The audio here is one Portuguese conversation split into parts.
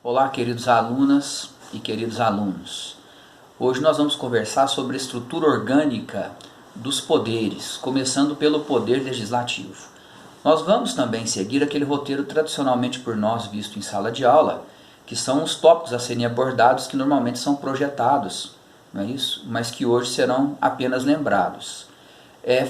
Olá, queridos alunas e queridos alunos. Hoje nós vamos conversar sobre a estrutura orgânica dos poderes, começando pelo poder legislativo. Nós vamos também seguir aquele roteiro tradicionalmente por nós visto em sala de aula, que são os tópicos a serem abordados que normalmente são projetados, não é isso? Mas que hoje serão apenas lembrados.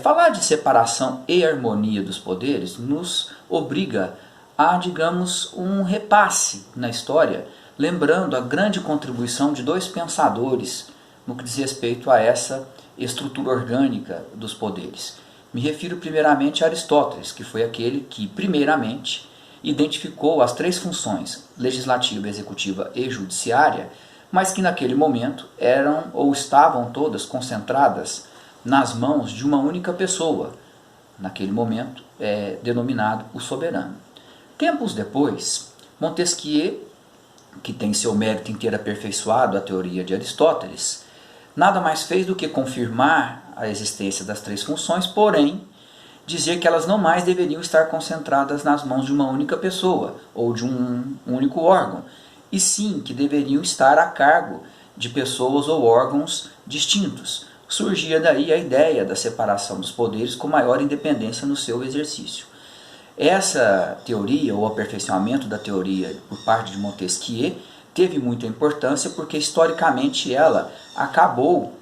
Falar de separação e harmonia dos poderes nos obriga a, digamos, um repasse na história, lembrando a grande contribuição de dois pensadores no que diz respeito a essa estrutura orgânica dos poderes. Me refiro primeiramente a Aristóteles, que foi aquele que, primeiramente, identificou as três funções, legislativa, executiva e judiciária, mas que naquele momento eram ou estavam todas concentradas nas mãos de uma única pessoa, naquele momento denominado o soberano. Tempos depois, Montesquieu, que tem seu mérito em ter aperfeiçoado a teoria de Aristóteles, nada mais fez do que confirmar a existência das três funções, porém, dizer que elas não mais deveriam estar concentradas nas mãos de uma única pessoa ou de um único órgão, e sim que deveriam estar a cargo de pessoas ou órgãos distintos. Surgia daí a ideia da separação dos poderes com maior independência no seu exercício. Essa teoria, ou aperfeiçoamento da teoria por parte de Montesquieu, teve muita importância porque historicamente ela acabou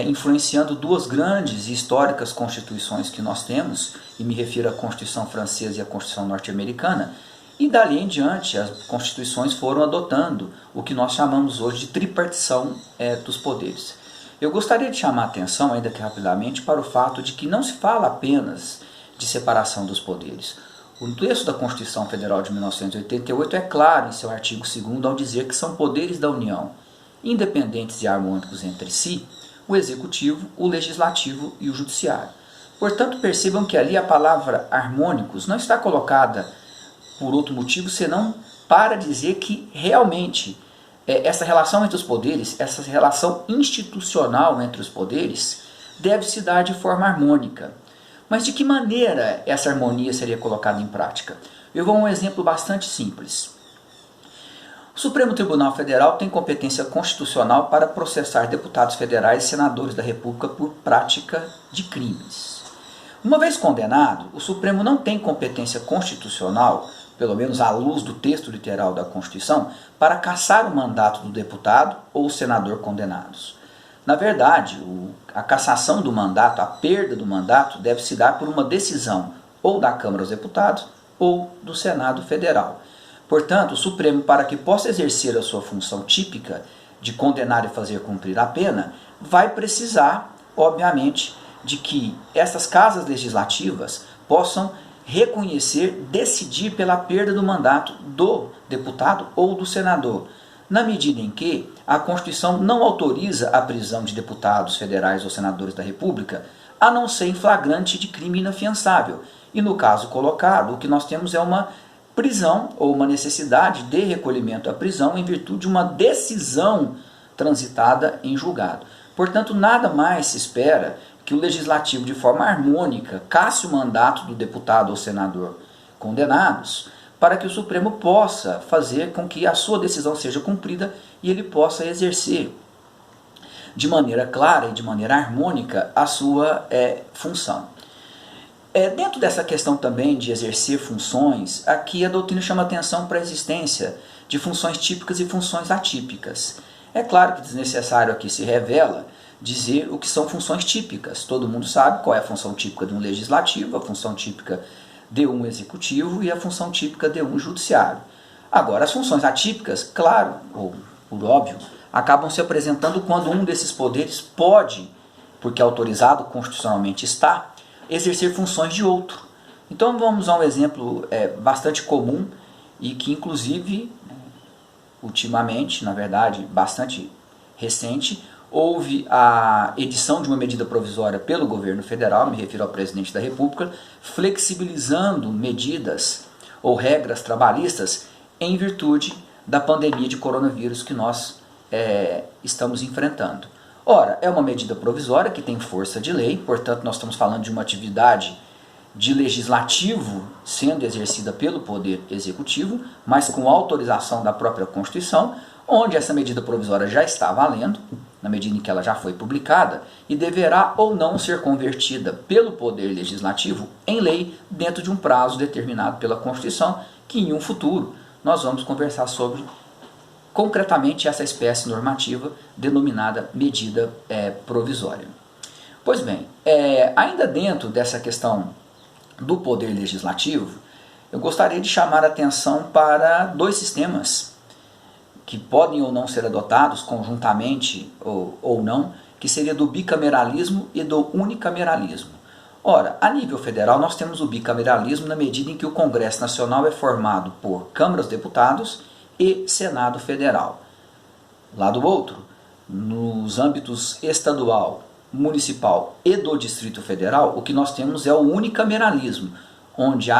influenciando duas grandes e históricas constituições que nós temos, e me refiro à Constituição Francesa e à Constituição Norte-Americana, e dali em diante as constituições foram adotando o que nós chamamos hoje de tripartição dos poderes. Eu gostaria de chamar a atenção, ainda que rapidamente, para o fato de que não se fala apenas de separação dos poderes. O texto da Constituição Federal de 1988 é claro em seu artigo 2º ao dizer que são poderes da União, independentes e harmônicos entre si, o Executivo, o Legislativo e o Judiciário. Portanto, percebam que ali a palavra harmônicos não está colocada por outro motivo, senão para dizer que realmente essa relação entre os poderes, essa relação institucional entre os poderes, deve se dar de forma harmônica. Mas de que maneira essa harmonia seria colocada em prática? Eu vou a um exemplo bastante simples. O Supremo Tribunal Federal tem competência constitucional para processar deputados federais e senadores da República por prática de crimes. Uma vez condenado, o Supremo não tem competência constitucional, pelo menos à luz do texto literal da Constituição, para cassar o mandato do deputado ou senador condenados. Na verdade, a cassação do mandato, a perda do mandato, deve se dar por uma decisão ou da Câmara dos Deputados ou do Senado Federal. Portanto, o Supremo, para que possa exercer a sua função típica de condenar e fazer cumprir a pena, vai precisar, obviamente, de que essas casas legislativas possam reconhecer, decidir pela perda do mandato do deputado ou do senador, na medida em que a Constituição não autoriza a prisão de deputados federais ou senadores da República, a não ser em flagrante de crime inafiançável. E no caso colocado, o que nós temos é uma prisão ou uma necessidade de recolhimento à prisão em virtude de uma decisão transitada em julgado. Portanto, nada mais se espera que o Legislativo, de forma harmônica, casse o mandato do deputado ou senador condenados, para que o Supremo possa fazer com que a sua decisão seja cumprida e ele possa exercer de maneira clara e de maneira harmônica a sua função. Dentro dessa questão também de exercer funções, aqui a doutrina chama atenção para a existência de funções típicas e funções atípicas. É claro que desnecessário aqui se revela dizer o que são funções típicas. Todo mundo sabe qual é a função típica de um legislativo, a função típica de um executivo e a função típica de um judiciário. Agora, as funções atípicas, claro, ou por óbvio, acabam se apresentando quando um desses poderes pode, porque autorizado constitucionalmente está, exercer funções de outro. Então vamos a um exemplo bastante comum e que inclusive, ultimamente, na verdade, bastante recente, houve a edição de uma medida provisória pelo governo federal, me refiro ao presidente da República, flexibilizando medidas ou regras trabalhistas em virtude da pandemia de coronavírus que nós estamos enfrentando. Ora, é uma medida provisória que tem força de lei, portanto nós estamos falando de uma atividade de legislativo sendo exercida pelo Poder Executivo, mas com autorização da própria Constituição, onde essa medida provisória já está valendo, na medida em que ela já foi publicada, e deverá ou não ser convertida pelo Poder Legislativo em lei dentro de um prazo determinado pela Constituição, que em um futuro nós vamos conversar sobre concretamente essa espécie normativa denominada medida provisória. Pois bem, ainda dentro dessa questão do Poder Legislativo, eu gostaria de chamar a atenção para dois sistemas que podem ou não ser adotados conjuntamente ou não, que seria do bicameralismo e do unicameralismo. Ora, a nível federal nós temos o bicameralismo na medida em que o Congresso Nacional é formado por câmaras de deputados e Senado Federal. Lá do outro, nos âmbitos estadual, municipal e do Distrito Federal, o que nós temos é o unicameralismo, onde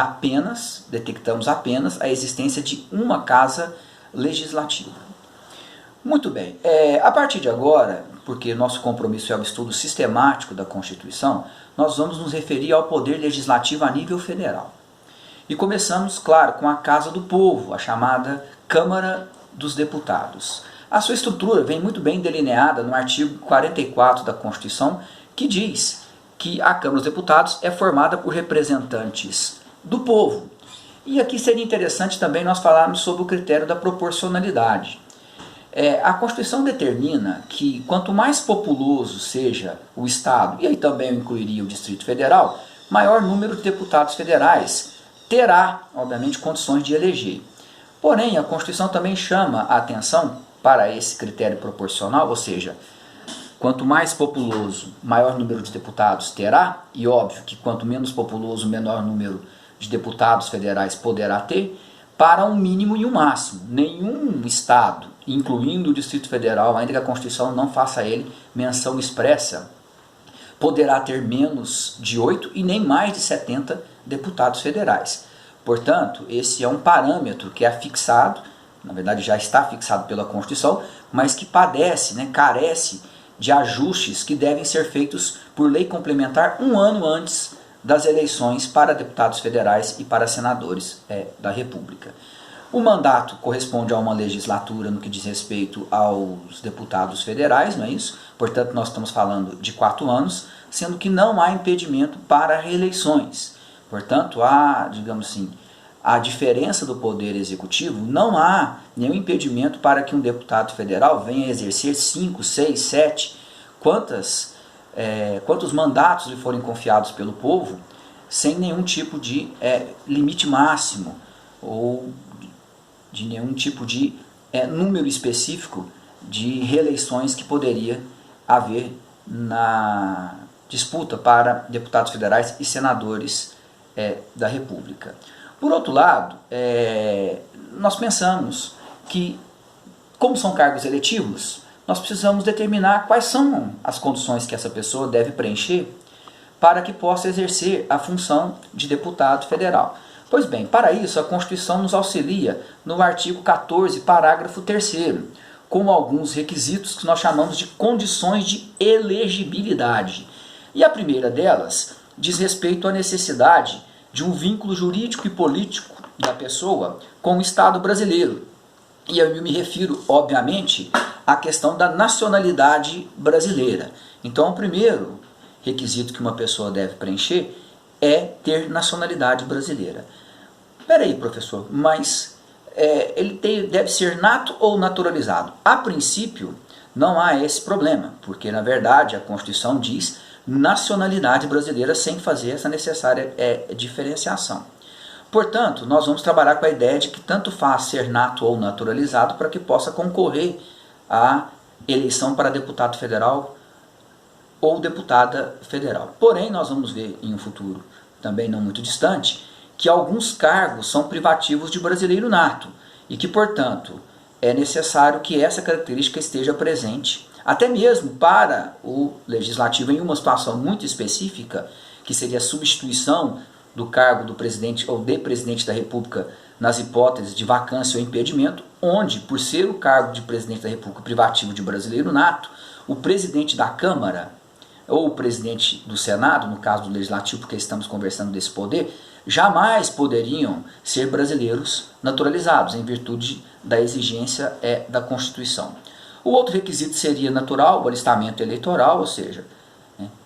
detectamos apenas a existência de uma casa legislativa. Muito bem, a partir de agora, porque nosso compromisso é o estudo sistemático da Constituição, nós vamos nos referir ao Poder Legislativo a nível federal. E começamos, claro, com a Casa do Povo, a chamada Câmara dos Deputados. A sua estrutura vem muito bem delineada no artigo 44 da Constituição, que diz que a Câmara dos Deputados é formada por representantes do povo. E aqui seria interessante também nós falarmos sobre o critério da proporcionalidade. A Constituição determina que quanto mais populoso seja o Estado, e aí também eu incluiria o Distrito Federal, maior número de deputados federais terá, obviamente, condições de eleger. Porém, a Constituição também chama a atenção para esse critério proporcional, ou seja, quanto mais populoso, maior número de deputados terá, e óbvio que quanto menos populoso, menor número de deputados federais poderá ter, para um mínimo e um máximo. Nenhum Estado, incluindo o Distrito Federal, ainda que a Constituição não faça a ele menção expressa, poderá ter menos de 8 e nem mais de 70 deputados federais. Portanto, esse é um parâmetro que é fixado, na verdade já está fixado pela Constituição, mas que carece de ajustes que devem ser feitos por lei complementar um ano antes das eleições para deputados federais e para senadores da República. O mandato corresponde a uma legislatura no que diz respeito aos deputados federais, não é isso? Portanto, nós estamos falando de 4 anos, sendo que não há impedimento para reeleições. Portanto, digamos assim, a diferença do poder executivo, não há nenhum impedimento para que um deputado federal venha exercer 5, 6, 7, quantos mandatos lhe forem confiados pelo povo, sem nenhum tipo de limite máximo ou de nenhum tipo de número específico de reeleições que poderia haver na disputa para deputados federais e senadores da República. Por outro lado, nós pensamos que, como são cargos eletivos, nós precisamos determinar quais são as condições que essa pessoa deve preencher para que possa exercer a função de deputado federal. Pois bem, para isso a Constituição nos auxilia no artigo 14, parágrafo 3º, com alguns requisitos que nós chamamos de condições de elegibilidade. E a primeira delas diz respeito à necessidade de um vínculo jurídico e político da pessoa com o Estado brasileiro. E eu me refiro, obviamente, à questão da nacionalidade brasileira. Então, o primeiro requisito que uma pessoa deve preencher é ter nacionalidade brasileira. Espera aí, professor, mas ele deve ser nato ou naturalizado? A princípio, não há esse problema, porque, na verdade, a Constituição diz nacionalidade brasileira sem fazer essa necessária diferenciação. Portanto, nós vamos trabalhar com a ideia de que tanto faz ser nato ou naturalizado para que possa concorrer à eleição para deputado federal ou deputada federal. Porém, nós vamos ver em um futuro também não muito distante que alguns cargos são privativos de brasileiro nato e que, portanto, é necessário que essa característica esteja presente, até mesmo para o legislativo em uma situação muito específica, que seria a substituição do cargo do presidente ou de presidente da República nas hipóteses de vacância ou impedimento, onde, por ser o cargo de presidente da República privativo de brasileiro nato, o presidente da Câmara ou o presidente do Senado, no caso do Legislativo, porque estamos conversando desse poder, jamais poderiam ser brasileiros naturalizados, em virtude da exigência da Constituição. O outro requisito seria natural, o alistamento eleitoral, ou seja,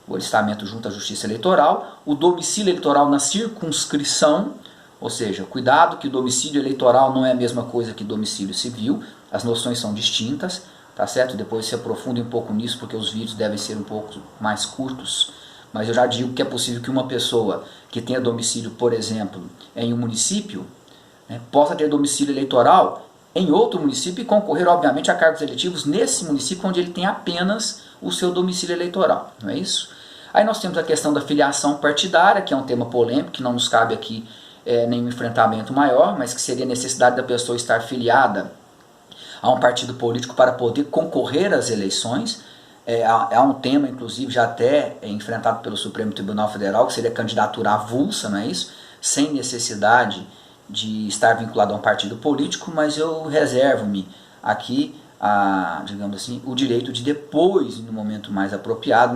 o alistamento junto à Justiça Eleitoral, o domicílio eleitoral na circunscrição, ou seja, cuidado que domicílio eleitoral não é a mesma coisa que domicílio civil, as noções são distintas, tá certo? Depois se aprofunde um pouco nisso, porque os vídeos devem ser um pouco mais curtos, mas eu já digo que é possível que uma pessoa que tenha domicílio, por exemplo, em um município, possa ter domicílio eleitoral em outro município e concorrer, obviamente, a cargos eletivos nesse município onde ele tem apenas o seu domicílio eleitoral, não é isso? Aí nós temos a questão da filiação partidária, que é um tema polêmico, que não nos cabe aqui nenhum enfrentamento maior, mas que seria a necessidade da pessoa estar filiada a um partido político para poder concorrer às eleições. Há um tema, inclusive, já até enfrentado pelo Supremo Tribunal Federal, que seria a candidatura avulsa, não é isso? Sem necessidade de estar vinculado a um partido político, mas eu reservo-me aqui, digamos assim, o direito de depois, no momento mais apropriado,